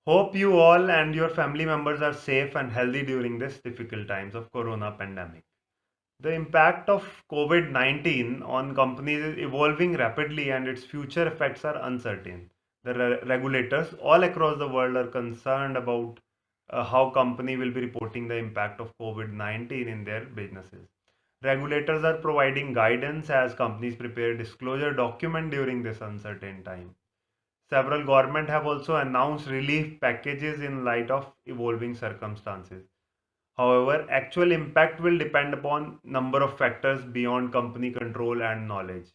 Hope you all and your family members are safe and healthy during this difficult times of corona pandemic. The impact of COVID-19 on companies is evolving rapidly and its future effects are uncertain. The regulators all across the world are concerned about how company will be reporting the impact of COVID-19 in their businesses. Regulators are providing guidance as companies prepare disclosure document during this uncertain time. Several governments have also announced relief packages in light of evolving circumstances. However, actual impact will depend upon number of factors beyond company control and knowledge.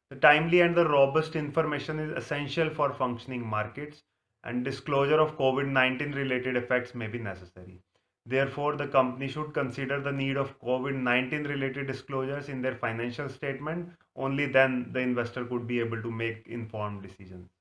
The timely and the robust information is essential for functioning markets, and disclosure of COVID-19 related effects may be necessary. Therefore, the company should consider the need of COVID-19 related disclosures in their financial statement. Only then the investor could be able to make informed decisions.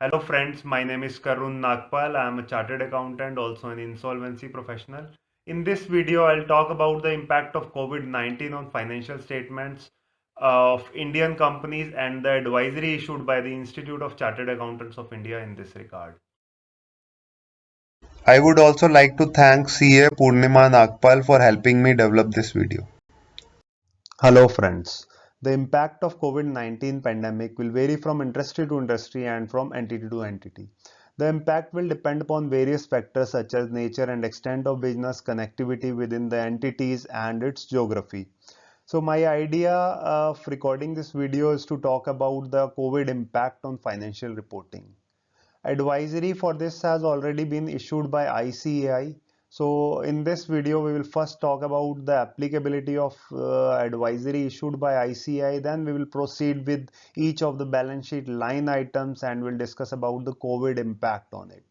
Hello friends, my name is Karun Nagpal. I am a chartered accountant, also an insolvency professional. In this video, I'll talk about the impact of COVID-19 on financial statements of Indian companies and the advisory issued by the Institute of Chartered Accountants of India in this regard. I would also like to thank CA Purnima Nagpal for helping me develop this video. Hello friends. The impact of COVID-19 pandemic will vary from industry to industry and from entity to entity. The impact will depend upon various factors such as nature and extent of business, connectivity within the entities and its geography. So my idea of recording this video is to talk about the COVID impact on financial reporting. Advisory for this has already been issued by ICAI. So in this video, we will first talk about the applicability of advisory issued by ICAI. Then we will proceed with each of the balance sheet line items and we'll discuss about the COVID impact on it.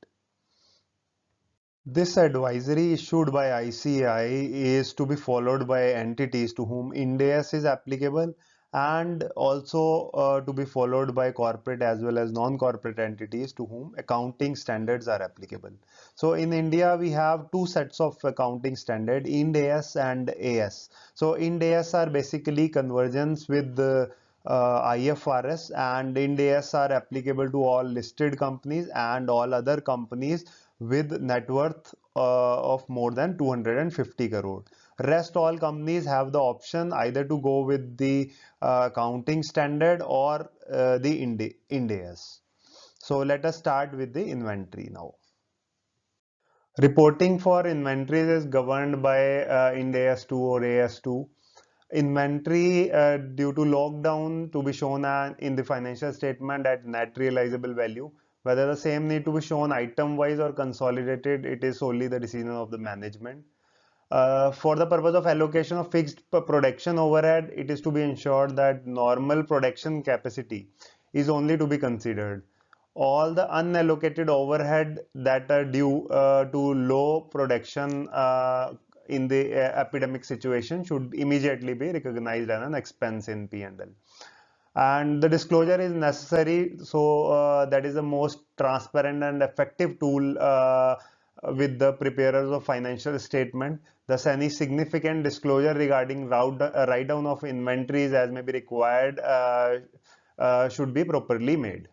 This advisory issued by ICAI is to be followed by entities to whom IND AS is applicable and also to be followed by corporate as well as non-corporate entities to whom accounting standards are applicable. So in India, we have two sets of accounting standard, IND AS and AS. So IND AS are basically convergence with the IFRS, and IND AS are applicable to all listed companies and all other companies with net worth of more than 250 crore. Rest all companies have the option either to go with the accounting standard or the IND AS. So let us start with the inventory now. Reporting for inventories is governed by IND AS 2 or AS 2. Inventory due to lockdown to be shown in the financial statement at net realizable value. Whether the same need to be shown item wise or consolidated, it is solely the decision of the management. For the purpose of allocation of fixed production overhead, it is to be ensured that normal production capacity is only to be considered. All the unallocated overhead that are due to low production in the epidemic situation should immediately be recognized as an expense in P&L. And the disclosure is necessary, so that is the most transparent and effective tool with the preparers of financial statement. Thus, any significant disclosure regarding write down of inventories as may be required should be properly made.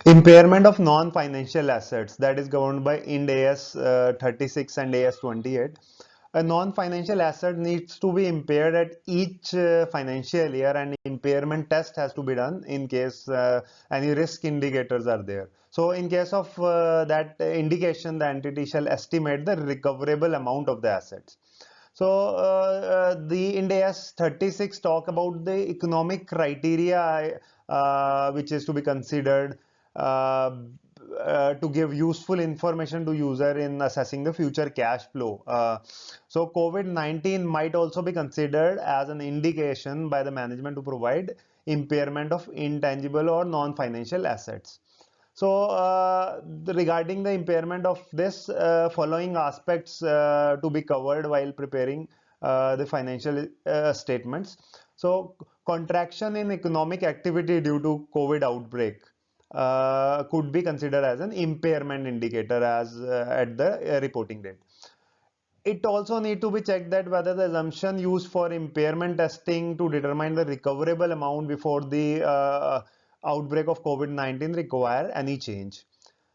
Impairment of non-financial assets, that is governed by IND AS 36 and AS 28. A non-financial asset needs to be impaired at each financial year, and impairment test has to be done in case any risk indicators are there. So in case of that indication, the entity shall estimate the recoverable amount of the assets. So the IND AS 36 talk about the economic criteria which is to be considered to give useful information to user in assessing the future cash flow. So COVID-19 might also be considered as an indication by the management to provide impairment of intangible or non-financial assets. So regarding the impairment of this, following aspects to be covered while preparing the financial statements. So contraction in economic activity due to COVID outbreak could be considered as an impairment indicator as at the reporting date. It also need to be checked that whether the assumption used for impairment testing to determine the recoverable amount before the outbreak of COVID-19 require any change.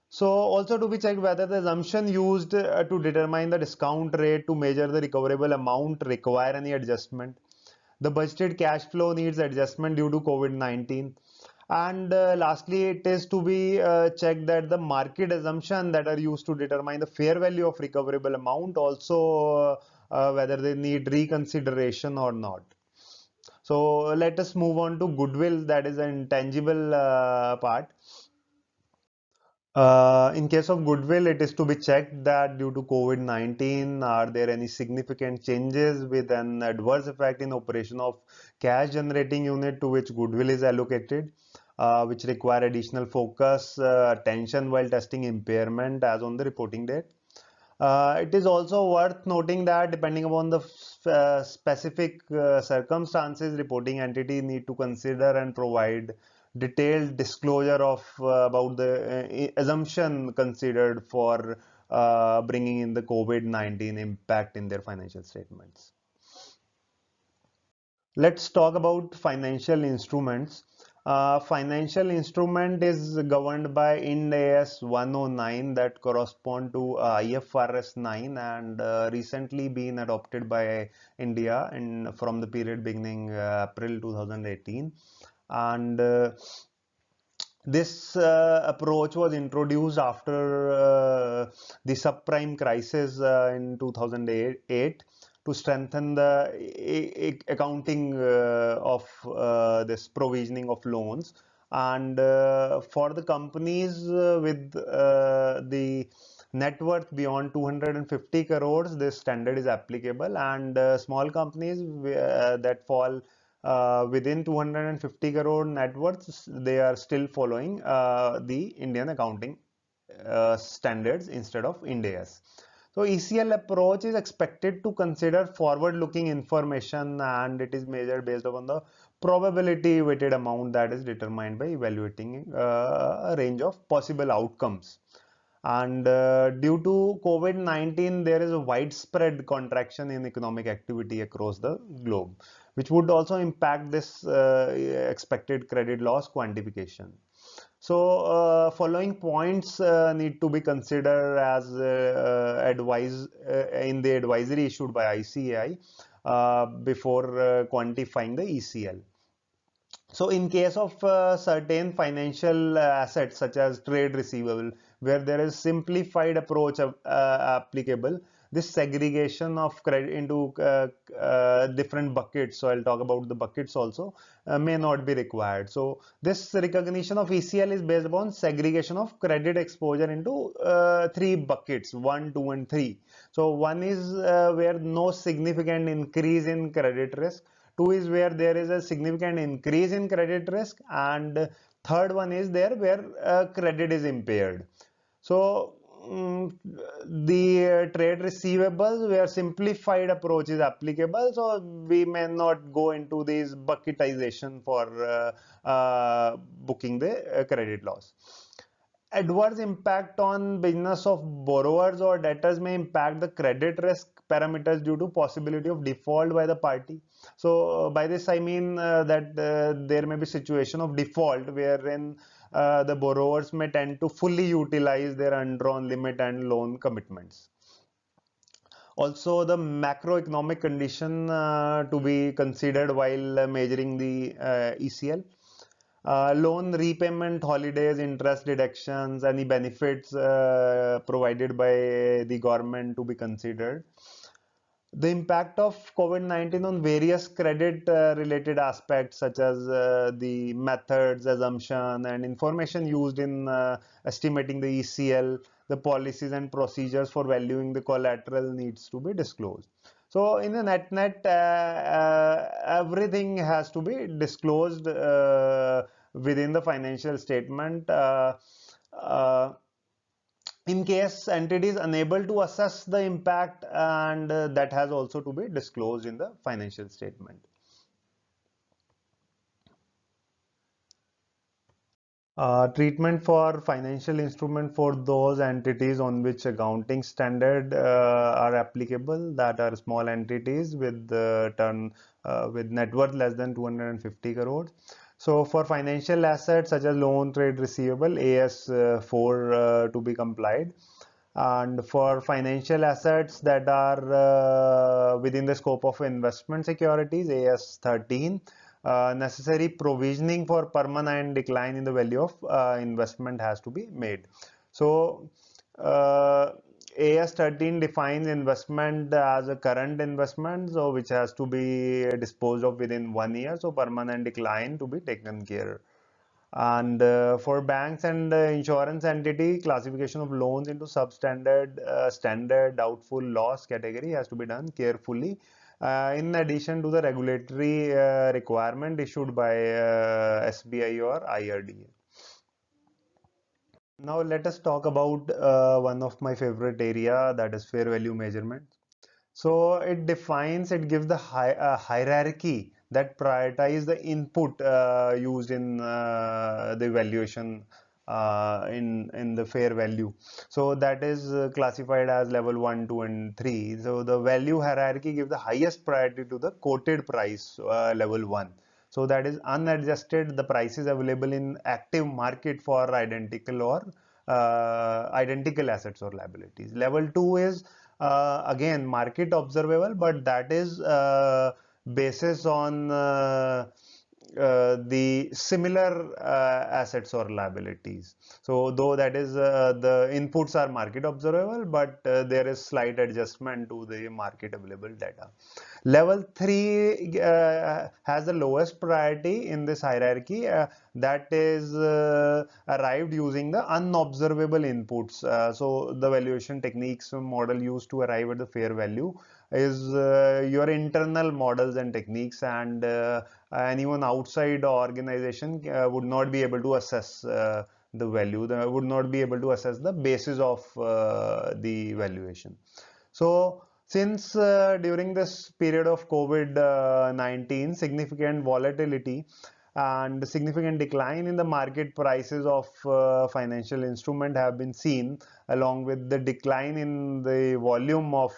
So also to be checked whether the assumption used to determine the discount rate to measure the recoverable amount require any adjustment. The budgeted cash flow needs adjustment due to COVID-19. And lastly, it is to be checked that the market assumption that are used to determine the fair value of recoverable amount also whether they need reconsideration or not. So let us move on to goodwill, that is an intangible part. In case of goodwill, it is to be checked that due to COVID-19, are there any significant changes with an adverse effect in operation of cash generating unit to which goodwill is allocated, which require additional focus, attention while testing impairment as on the reporting date. It is also worth noting that depending upon the specific circumstances, reporting entity need to consider and provide detailed disclosure of about the assumption considered for bringing in the COVID-19 impact in their financial statements. Let's talk about financial instruments. Financial instrument is governed by IND AS 109 that correspond to IFRS 9 and recently been adopted by India from the period beginning April 2018. And this approach was introduced after the subprime crisis in 2008 to strengthen the accounting of this provisioning of loans. And for the companies with the net worth beyond 250 crores, this standard is applicable, and small companies that fall within 250 crore net worth, they are still following the Indian accounting standards instead of IND AS. So ECL approach is expected to consider forward-looking information, and it is measured based upon the probability weighted amount that is determined by evaluating a range of possible outcomes. And due to COVID-19, there is a widespread contraction in economic activity across the globe, which would also impact this expected credit loss quantification. So, following points need to be considered as in the advisory issued by ICAI before quantifying the ECL. So in case of certain financial assets such as trade receivable, where there is simplified approach applicable, this segregation of credit into different buckets, so I'll talk about the buckets also, may not be required. So this recognition of ECL is based upon segregation of credit exposure into three buckets, 1, 2 and 3. So one is where no significant increase in credit risk. Two is where there is a significant increase in credit risk, and third one is there where credit is impaired. So the trade receivables where simplified approach is applicable, so we may not go into this bucketization for booking the credit loss. Adverse impact on business of borrowers or debtors may impact the credit risk parameters due to possibility of default by the party. So by this I mean that there may be situation of default wherein the borrowers may tend to fully utilize their undrawn limit and loan commitments. Also, the macroeconomic condition to be considered while measuring the ECL. Loan repayment, holidays, interest deductions, any benefits provided by the government to be considered. The impact of COVID-19 on various credit related aspects such as the methods, assumption, and information used in estimating the ECL, the policies and procedures for valuing the collateral needs to be disclosed. So in the net, everything has to be disclosed within the financial statement. In case entity is unable to assess the impact, and that has also to be disclosed in the financial statement. Treatment for financial instrument for those entities on which accounting standard are applicable, that are small entities with with net worth less than 250 crores. So for financial assets such as loan, trade receivable, AS4 to be complied. And for financial assets that are within the scope of investment securities, AS13, necessary provisioning for permanent decline in the value of investment has to be made. So AS13 defines investment as a current investment, so which has to be disposed of within 1 year, so permanent decline to be taken care. And for banks and insurance entity, classification of loans into substandard, standard, doubtful, loss category has to be done carefully. In addition to the regulatory requirement issued by SBI or IRDA. Now let us talk about one of my favorite area, that is fair value measurement. So it gives the hierarchy that prioritize the input used in the valuation in the fair value. So that is classified as level 1, 2, and 3. So the value hierarchy gives the highest priority to the quoted price, level 1. So that is unadjusted, the prices available in active market for identical assets or liabilities. Level 2 is again market observable, but that is basis on the similar assets or liabilities. So though that is the inputs are market observable, but there is slight adjustment to the market available data. Level 3 has the lowest priority in this hierarchy, that is arrived using the unobservable inputs. So the valuation techniques model used to arrive at the fair value is your internal models and techniques, and anyone outside the organization would not be able to assess the value, would not be able to assess the basis of the valuation. So since during this period of COVID-19, significant volatility and significant decline in the market prices of financial instrument have been seen, along with the decline in the volume of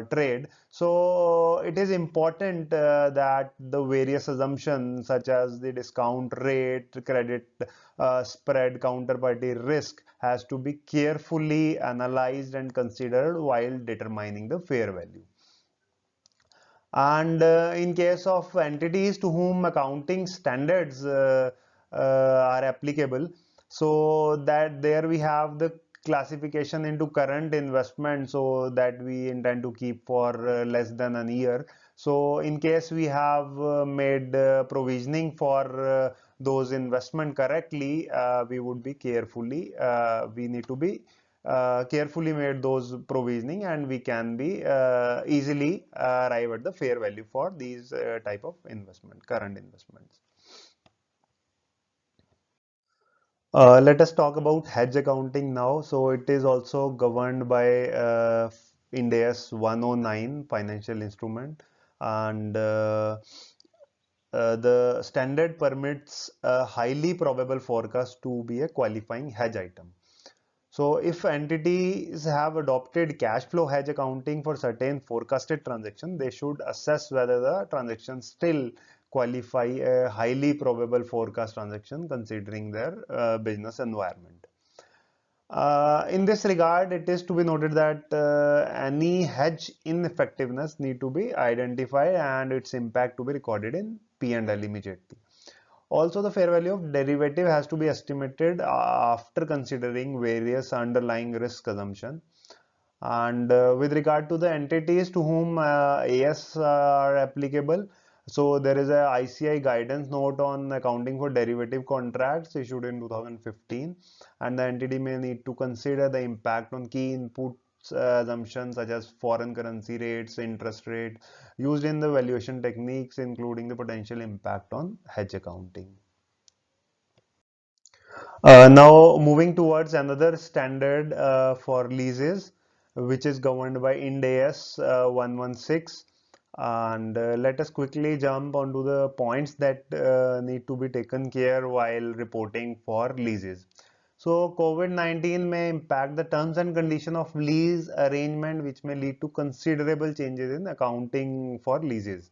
trade. So it is important that the various assumptions such as the discount rate, credit spread, counterparty risk has to be carefully analyzed and considered while determining the fair value. And in case of entities to whom accounting standards are applicable, so that there we have the classification into current investment, so that we intend to keep for less than a year. So in case we have made provisioning for those investment correctly, we would be carefully, we need to be carefully made those provisioning, and we can be easily arrive at the fair value for these type of investment, current investments. Let us talk about hedge accounting now. So it is also governed by IND AS 109 financial instrument, and the standard permits a highly probable forecast to be a qualifying hedge item. So if entities have adopted cash flow hedge accounting for certain forecasted transaction, they should assess whether the transaction still qualify a highly probable forecast transaction considering their business environment. In this regard, it is to be noted that any hedge ineffectiveness need to be identified and its impact to be recorded in P&L immediately. Also, the fair value of derivative has to be estimated after considering various underlying risk assumptions. And with regard to the entities to whom AS are applicable, so there is a ICI guidance note on accounting for derivative contracts issued in 2015, and the entity may need to consider the impact on key inputs assumptions such as foreign currency rates, interest rate used in the valuation techniques, including the potential impact on hedge accounting. Now moving towards another standard for leases, which is governed by IND AS 116. And let us quickly jump onto the points that need to be taken care while reporting for leases. So COVID-19 may impact the terms and condition of lease arrangement, which may lead to considerable changes in accounting for leases.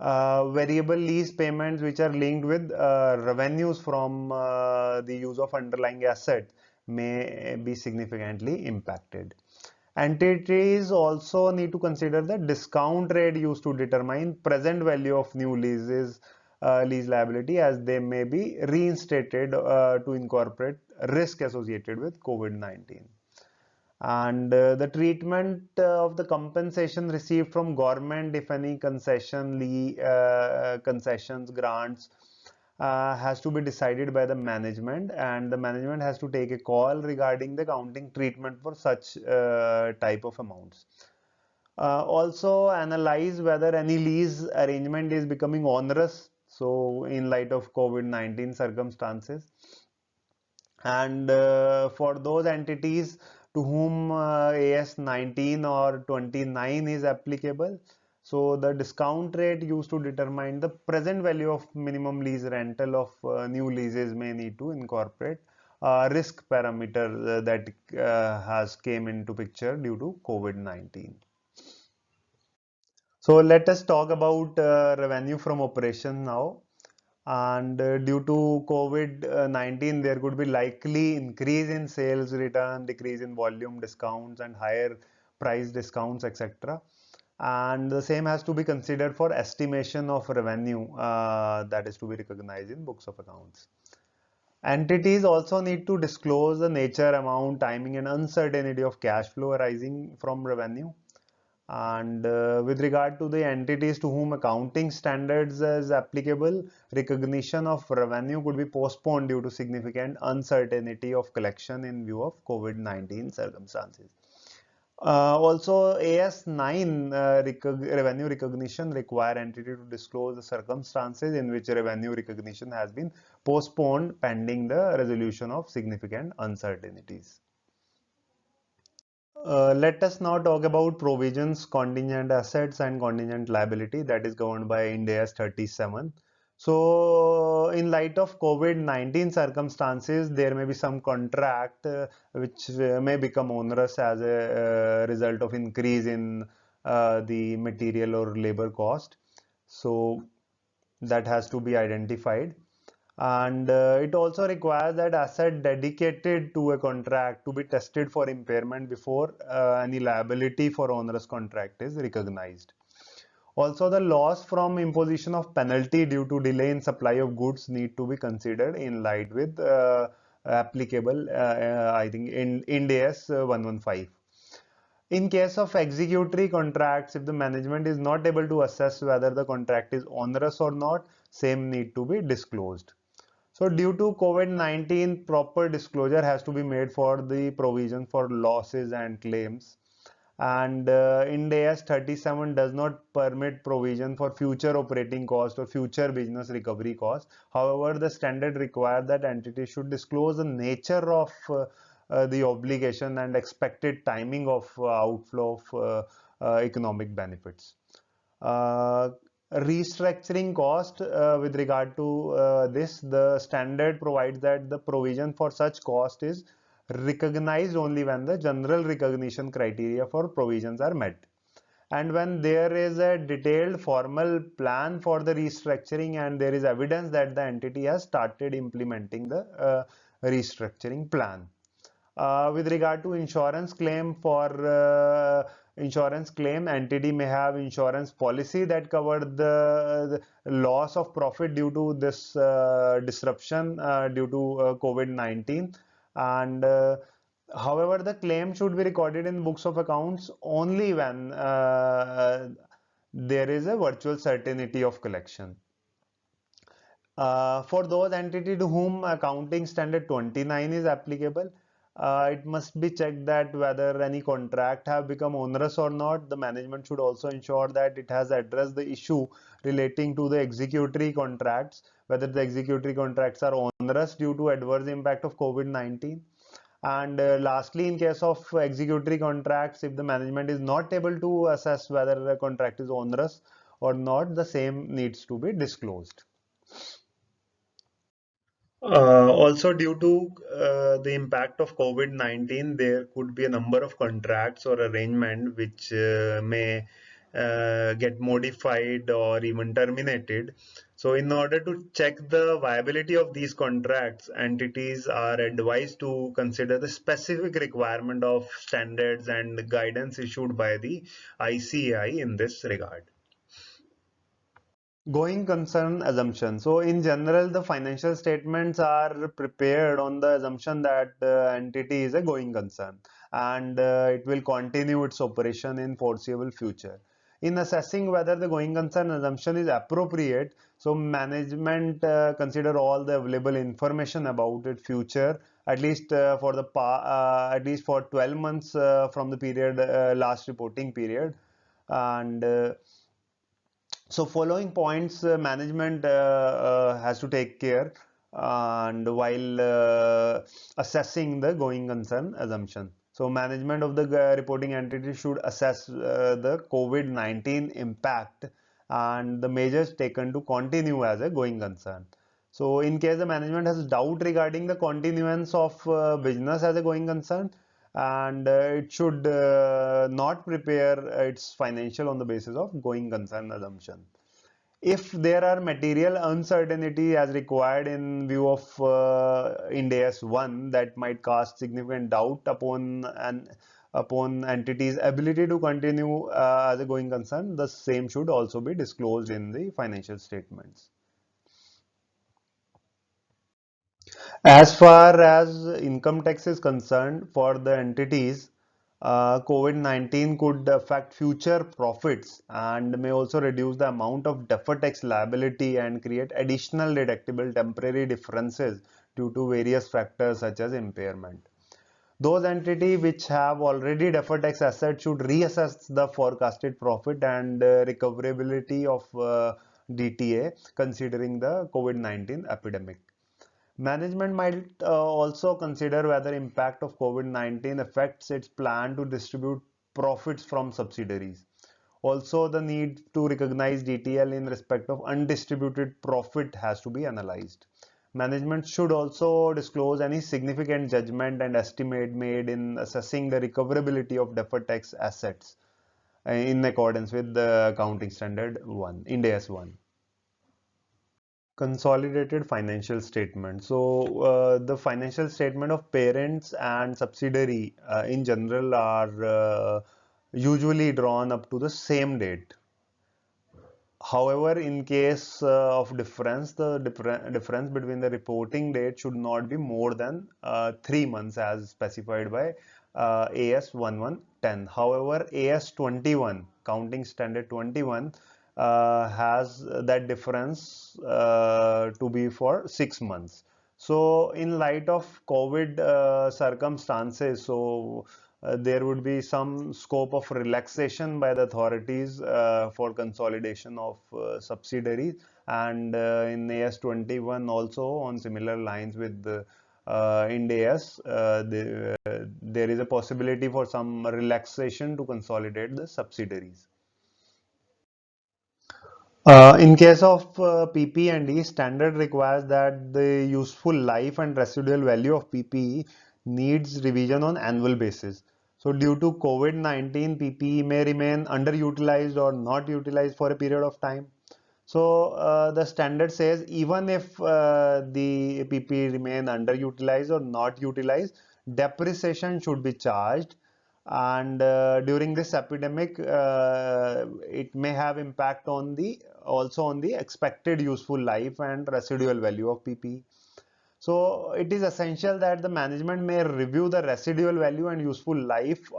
Variable lease payments which are linked with revenues from the use of underlying asset may be significantly impacted. Entities also need to consider the discount rate used to determine present value of new lease liability, as they may be reinstated to incorporate risk associated with COVID-19. And the treatment of the compensation received from government, if any concessions, grants, has to be decided by the management, and the management has to take a call regarding the accounting treatment for such type of amounts. Also analyze whether any lease arrangement is becoming onerous, so in light of COVID-19 circumstances. And for those entities to whom AS 19 or 29 is applicable, so the discount rate used to determine the present value of minimum lease rental of new leases may need to incorporate risk parameter that has came into picture due to COVID-19. So let us talk about revenue from operation now. And due to COVID-19, there could be likely increase in sales return, decrease in volume discounts, and higher price discounts, etc. And the same has to be considered for estimation of revenue that is to be recognized in books of accounts. Entities also need to disclose the nature, amount, timing, and uncertainty of cash flow arising from revenue. And with regard to the entities to whom accounting standards is applicable, recognition of revenue could be postponed due to significant uncertainty of collection in view of COVID-19 circumstances. Also, AS 9 revenue recognition require entity to disclose the circumstances in which revenue recognition has been postponed pending the resolution of significant uncertainties. Let us now talk about provisions, contingent assets, and contingent liability that is governed by IND AS 37. So, in light of COVID-19 circumstances, there may be some contract which may become onerous as a result of increase in the material or labor cost. So, that has to be identified. And it also requires that asset dedicated to a contract to be tested for impairment before any liability for onerous contract is recognized. Also, the loss from imposition of penalty due to delay in supply of goods need to be considered in light with applicable, I think, in IND AS 115. In case of executory contracts, if the management is not able to assess whether the contract is onerous or not, same need to be disclosed. So due to COVID-19, proper disclosure has to be made for the provision for losses and claims. And IND AS 37 does not permit provision for future operating cost or future business recovery cost. However, the standard requires that entity should disclose the nature of the obligation and expected timing of outflow of economic benefits. Uh, Restructuring cost, with regard to this, the standard provides that the provision for such cost is recognized only when the general recognition criteria for provisions are met, and when there is a detailed formal plan for the restructuring and there is evidence that the entity has started implementing the restructuring plan. With regard to insurance claim, for insurance claim, entity may have insurance policy that covered the loss of profit due to this disruption due to COVID-19. And however, the claim should be recorded in books of accounts only when there is a virtual certainty of collection. For those entities to whom accounting standard 29 is applicable, it must be checked that whether any contract have become onerous or not. The management should also ensure that it has addressed the issue relating to the executory contracts, whether the executory contracts are onerous due to adverse impact of COVID-19. And lastly, in case of executory contracts, if the management is not able to assess whether the contract is onerous or not, the same needs to be disclosed. Also, due to the impact of COVID-19, there could be a number of contracts or arrangement which may get modified or even terminated. So in order to check the viability of these contracts, entities are advised to consider the specific requirement of standards and guidance issued by the ICAI in this regard. Going concern assumption. So in general, the financial statements are prepared on the assumption that the entity is a going concern and it will continue its operation in foreseeable future. In assessing whether the going concern assumption is appropriate, so management consider all the available information about its future, at least at least for 12 months from the period last reporting period, and so following points management has to take care and while assessing the going concern assumption. So management of the reporting entity should assess the COVID-19 impact and the measures taken to continue as a going concern. So in case the management has doubt regarding the continuance of business as a going concern, and it should not prepare its financial on the basis of going concern assumption. If there are material uncertainty as required in view of IND AS 1 that might cast significant doubt upon entity's ability to continue as a going concern, the same should also be disclosed in the financial statements. As far as income tax is concerned, for the entities, COVID-19 could affect future profits and may also reduce the amount of deferred tax liability and create additional deductible temporary differences due to various factors such as impairment. Those entities which have already deferred tax assets should reassess the forecasted profit and recoverability of DTA considering the COVID-19 epidemic. Management might also consider whether impact of COVID-19 affects its plan to distribute profits from subsidiaries. Also, the need to recognize DTL in respect of undistributed profit has to be analyzed. Management should also disclose any significant judgment and estimate made in assessing the recoverability of deferred tax assets in accordance with the accounting standard 1, IND AS 1. Consolidated financial statement. So the financial statement of parents and subsidiary in general are usually drawn up to the same date. However, in case of difference, the difference between the reporting date should not be more than 3 months as specified by AS 1110. However, AS 21, counting standard 21, has that difference to be for 6 months. So in light of COVID circumstances, so there would be some scope of relaxation by the authorities for consolidation of subsidiaries, and in AS 21 also on similar lines with the IND AS, there is a possibility for some relaxation to consolidate the subsidiaries. In case of PP&E, standard requires that the useful life and residual value of PPE needs revision on annual basis. So due to COVID-19, PPE may remain underutilized or not utilized for a period of time. So the standard says even if the PPE remain underutilized or not utilized, depreciation should be charged, and during this epidemic it may have impact on the also on the expected useful life and residual value of PPE. So it is essential that the management may review the residual value and useful life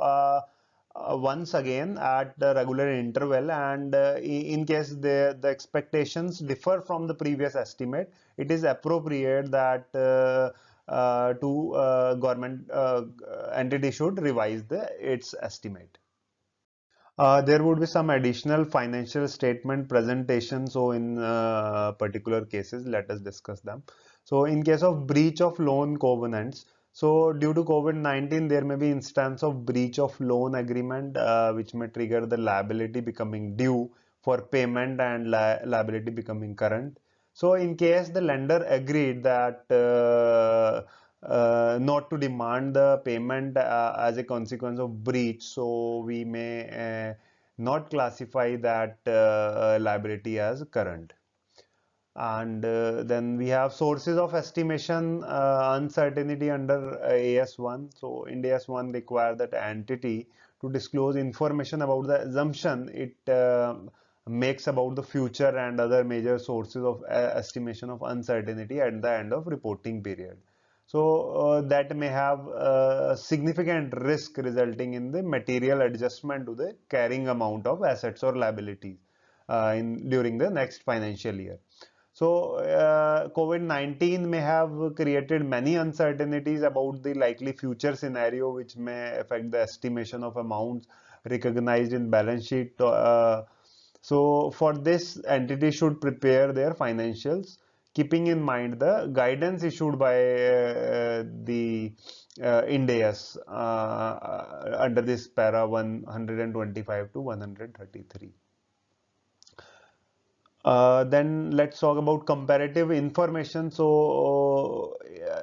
once again at the regular interval, and in case the expectations differ from the previous estimate, it is appropriate that government entity should revise its estimate. There would be some additional financial statement presentation. So in particular cases, let us discuss them. So in case of breach of loan covenants, so due to COVID-19, there may be instance of breach of loan agreement, which may trigger the liability becoming due for payment and liability becoming current. So in case the lender agreed that not to demand the payment as a consequence of breach, so we may not classify that liability as current. And then we have sources of estimation uncertainty under AS1. So IND AS1 require that entity to disclose information about the assumption it makes about the future and other major sources of estimation of uncertainty at the end of reporting period. So that may have significant risk resulting in the material adjustment to the carrying amount of assets or liabilities during the next financial year. So, COVID-19 may have created many uncertainties about the likely future scenario, which may affect the estimation of amounts recognized in balance sheet. So, for this, entity should prepare their financials, keeping in mind the guidance issued by the IND AS under this para 125 to 133. Then let's talk about comparative information. So,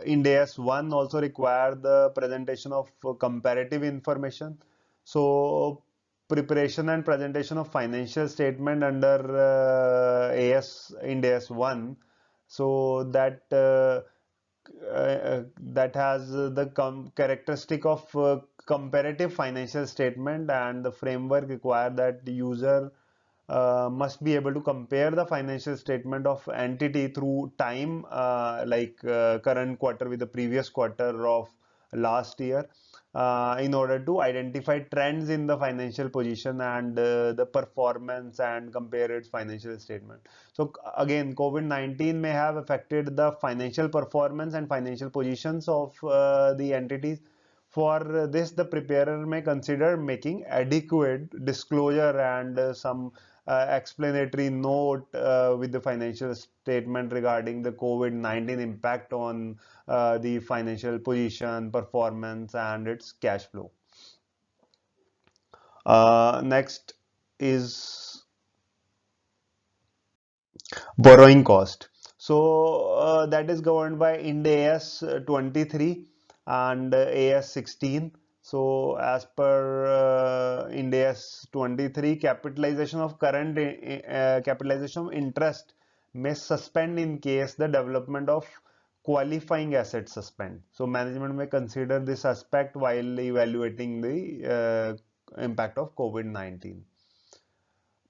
IND AS 1 also require the presentation of comparative information. So, preparation and presentation of financial statement under IND AS 1. So that has the characteristic of comparative financial statement, and the framework require that the user must be able to compare the financial statement of entity through time, like current quarter with the previous quarter of last year, in order to identify trends in the financial position and the performance and compare its financial statement. So again, COVID-19 may have affected the financial performance and financial positions of the entities. For this, the preparer may consider making adequate disclosure and some explanatory note with the financial statement regarding the COVID-19 impact on the financial position, performance, and its cash flow. Next is borrowing cost. So that is governed by IND AS 23 and AS 16. So as per IND AS 23, capitalization of current capitalization of interest may suspend in case the development of qualifying assets suspend. So management may consider this aspect while evaluating the impact of COVID-19.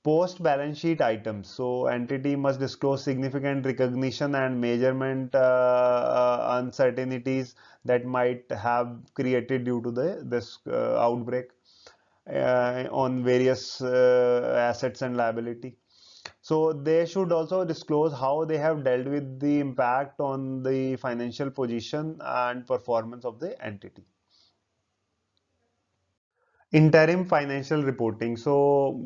Post balance sheet items. So entity must disclose significant recognition and measurement uncertainties that might have created due to this outbreak on various assets and liability. So they should also disclose how they have dealt with the impact on the financial position and performance of the entity. Interim financial reporting. So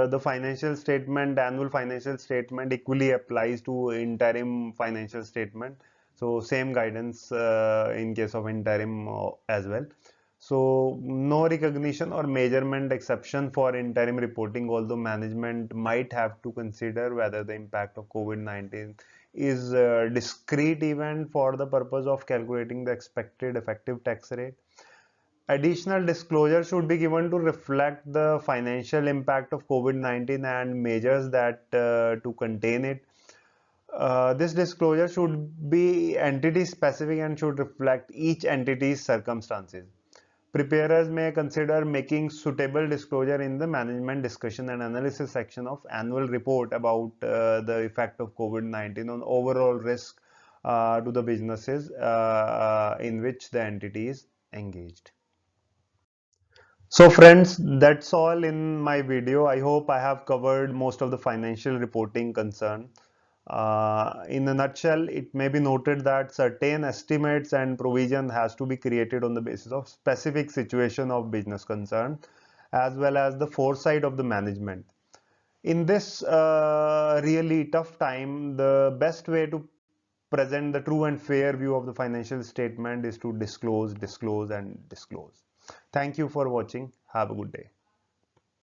the financial statement, annual financial statement equally applies to interim financial statement. So same guidance in case of interim as well. So no recognition or measurement exception for interim reporting, although management might have to consider whether the impact of COVID-19 is a discrete event for the purpose of calculating the expected effective tax rate. Additional disclosure should be given to reflect the financial impact of COVID-19 and measures that to contain it. This disclosure should be entity specific and should reflect each entity's circumstances. Preparers may consider making suitable disclosure in the management discussion and analysis section of annual report about the effect of COVID-19 on overall risk to the businesses in which the entity is engaged. So friends, that's all in my video. I hope I have covered most of the financial reporting concern. In a nutshell, it may be noted that certain estimates and provision has to be created on the basis of specific situation of business concern, as well as the foresight of the management. In this really tough time, the best way to present the true and fair view of the financial statement is to disclose, disclose, and disclose. Thank you for watching. Have a good day.